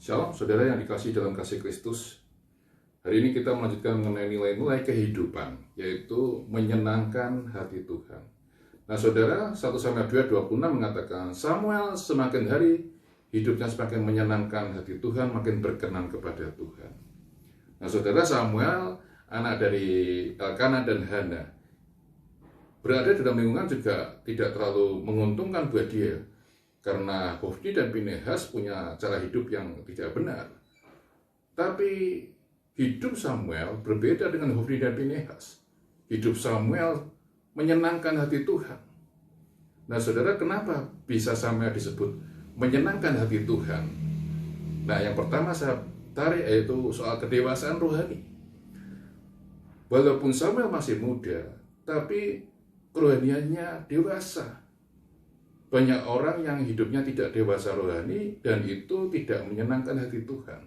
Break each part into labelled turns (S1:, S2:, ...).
S1: Shalom, saudara yang dikasihi dalam kasih Kristus. Hari ini kita melanjutkan mengenai nilai-nilai kehidupan, yaitu menyenangkan hati Tuhan. Nah, saudara, 1 Samuel 2:26 mengatakan, Samuel semakin hari hidupnya semakin menyenangkan hati Tuhan, makin berkenan kepada Tuhan. Nah, saudara, Samuel, anak dari Elkana dan Hana, berada dalam lingkungan juga tidak terlalu menguntungkan buat dia, karena Hofni dan Pinehas punya cara hidup yang tidak benar. Tapi hidup Samuel berbeda dengan Hofni dan Pinehas. Hidup Samuel menyenangkan hati Tuhan. Nah, saudara, kenapa bisa Samuel disebut menyenangkan hati Tuhan? Nah, yang pertama saya tarik yaitu soal kedewasaan rohani. Walaupun Samuel masih muda, tapi kerohaniannya dewasa. Banyak orang yang hidupnya tidak dewasa rohani dan itu tidak menyenangkan hati Tuhan.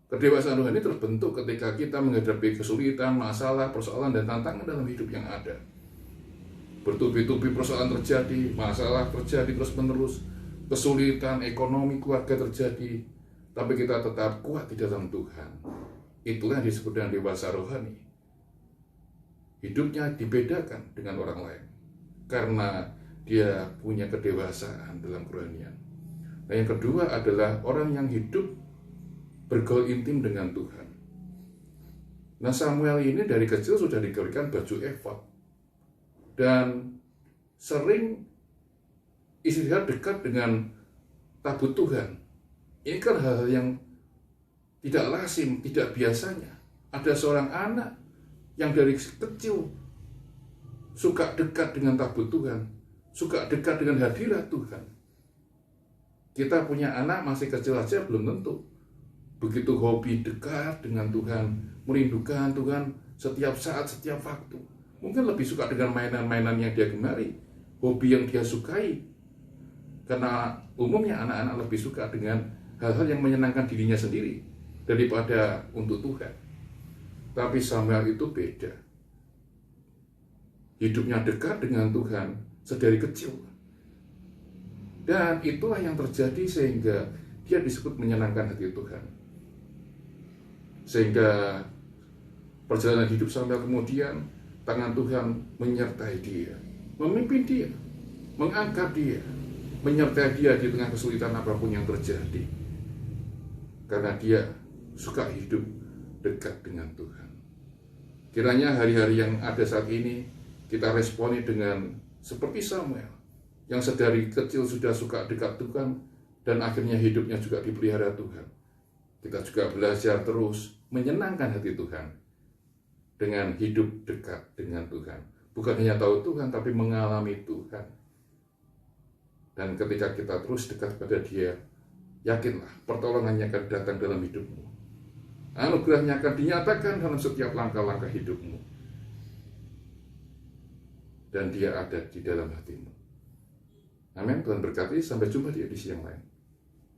S1: Kedewasaan rohani terbentuk ketika kita menghadapi kesulitan, masalah, persoalan, dan tantangan dalam hidup yang ada. Bertubi-tubi persoalan terjadi, masalah terjadi terus-menerus, kesulitan, ekonomi, keluarga terjadi, tapi kita tetap kuat di dalam Tuhan. Itulah yang disebut dengan dewasa rohani. Hidupnya dibedakan dengan orang lain karena dia punya kedewasaan dalam kerohanian. Nah, yang kedua adalah orang yang hidup bergaul intim dengan Tuhan. Nah, Samuel ini dari kecil sudah diberikan baju efod dan sering istirahat dekat dengan tabut Tuhan. Ini kan hal-hal yang tidak lazim, tidak biasanya. Ada seorang anak yang dari kecil suka dekat dengan tabut Tuhan, suka dekat dengan hadirat Tuhan. Kita punya anak masih kecil aja belum tentu begitu hobi dekat dengan Tuhan, merindukan Tuhan setiap saat, setiap waktu. Mungkin lebih suka dengan mainan-mainan yang dia gemari, hobi yang dia sukai. Karena umumnya anak-anak lebih suka dengan hal-hal yang menyenangkan dirinya sendiri daripada untuk Tuhan. Tapi Samuel itu beda. Hidupnya dekat dengan Tuhan sedari kecil. Dan itulah yang terjadi sehingga dia disebut menyenangkan hati Tuhan. Sehingga perjalanan hidup Samuel kemudian tangan Tuhan menyertai dia, memimpin dia, mengangkat dia, menyertai dia di tengah kesulitan apapun yang terjadi. Karena dia suka hidup dekat dengan Tuhan. Kiranya hari-hari yang ada saat ini kita responi dengan seperti Samuel yang sedari kecil sudah suka dekat Tuhan dan akhirnya hidupnya juga dipelihara Tuhan. Kita juga belajar terus menyenangkan hati Tuhan dengan hidup dekat dengan Tuhan. Bukan hanya tahu Tuhan tapi mengalami Tuhan. Dan ketika kita terus dekat pada Dia, yakinlah pertolongannya akan datang dalam hidupmu. Anugerahnya akan dinyatakan dalam setiap langkah-langkah hidupmu. Dan Dia ada di dalam hatimu. Amin. Tuhan berkati. Sampai jumpa di edisi yang lain.